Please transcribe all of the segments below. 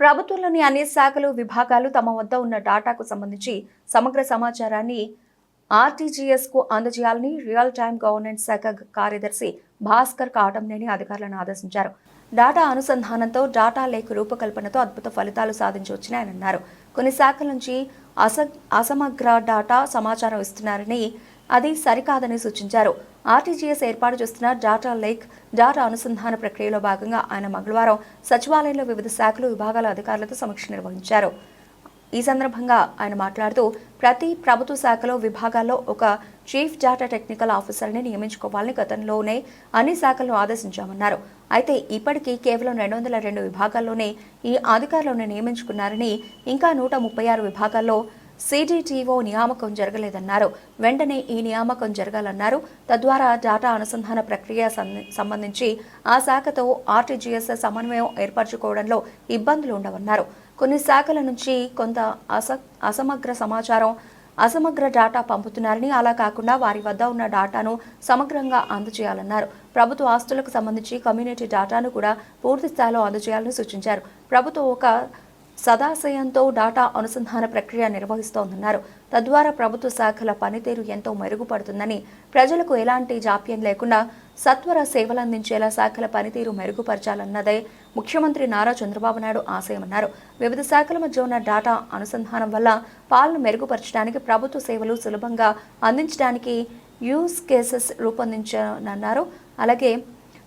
ప్రభుత్వంలోని అన్ని శాఖలు, విభాగాలు తమ వద్ద ఉన్న డాటాకు సంబంధించి సమగ్ర సమాచారాన్ని ఆర్టీజీఎస్కు అందజేయాలని రియల్ టైమ్ గవర్నెన్స్ శాఖ కార్యదర్శి భాస్కర్ కాటంనేని అధికారులను ఆదేశించారు. డాటా అనుసంధానంతో, డాటా లేక్ రూపకల్పనతో అద్భుత ఫలితాలు సాధించవచ్చని ఆయన అన్నారు. కొన్ని శాఖల నుంచి అసమగ్ర డాటా సమాచారం ఇస్తున్నారని, అది సరికాదని సూచించారు. ఆర్టీజీఎస్ ఏర్పాటు చేస్తున్న డాటా లేక్, డాటా అనుసంధాన ప్రక్రియలో భాగంగా ఆయన మంగళవారం సచివాలయంలో వివిధ శాఖలు, విభాగాల అధికారులతో సమీక్ష నిర్వహించారు. ఈ సందర్భంగా ఆయన మాట్లాడుతూ, ప్రతి ప్రభుత్వ శాఖలో, విభాగాల్లో ఒక చీఫ్ డాటా టెక్నికల్ ఆఫీసర్ని నియమించుకోవాలని గతంలోనే అన్ని శాఖలను ఆదేశించామన్నారు. అయితే ఇప్పటికీ కేవలం 202 విభాగాల్లోనే ఈ అధికారులను నియమించుకున్నారని, ఇంకా 136 విభాగాల్లో సిడిటిఓ నియామకం జరగలేదన్నారు. వెంటనే ఈ నియామకం జరగాలన్నారు. తద్వారా డాటా అనుసంధాన ప్రక్రియ సంబంధించి ఆ శాఖతో ఆర్టీజీఎస్ సమన్వయం ఏర్పరచుకోవడంలో ఇబ్బందులు ఉండవన్నారు. కొన్ని శాఖల నుంచి కొంత అసమగ్ర సమాచారం, అసమగ్ర డాటా పంపుతున్నారని, అలా కాకుండా వారి వద్ద ఉన్న డాటాను సమగ్రంగా అందజేయాలన్నారు. ప్రభుత్వ ఆస్తులకు సంబంధించి కమ్యూనిటీ డాటాను కూడా పూర్తి స్థాయిలో అందజేయాలని సూచించారు. ప్రభుత్వం ఒక సదాశయంతో డాటా అనుసంధాన ప్రక్రియ నిర్వహిస్తోందన్నారు. తద్వారా ప్రభుత్వ శాఖల పనితీరు ఎంతో మెరుగుపడుతుందని, ప్రజలకు ఎలాంటి జాప్యం లేకుండా సత్వర సేవలందించేలా శాఖల పనితీరు మెరుగుపరచాలన్నదే ముఖ్యమంత్రి నారా చంద్రబాబు నాయుడు ఆశయమన్నారు. వివిధ శాఖల మధ్య ఉన్న డాటా అనుసంధానం వల్ల పాలన మెరుగుపరచడానికి, ప్రభుత్వ సేవలు సులభంగా అందించడానికి యూజ్ కేసెస్ రూపొందించనున్నారు. అలాగే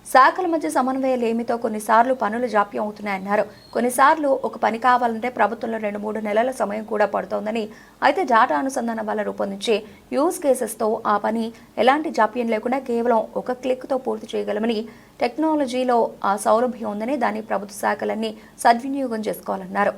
శాఖల మధ్య సమన్వయలేమితో కొన్నిసార్లు పనులు జాప్యం అవుతున్నాయన్నారు. కొన్నిసార్లు ఒక పని కావాలంటే ప్రభుత్వంలో 2-3 నెలల సమయం కూడా పడుతోందని, అయితే డాటా అనుసంధానం వల్ల రూపొందించే యూజ్ కేసెస్తో ఆ పని ఎలాంటి జాప్యం లేకుండా కేవలం ఒక క్లిక్తో పూర్తి చేయగలమని, టెక్నాలజీలో ఆ సౌలభ్యం ఉందని, దాన్ని ప్రభుత్వ శాఖలన్నీ సద్వినియోగం చేసుకోవాలన్నారు.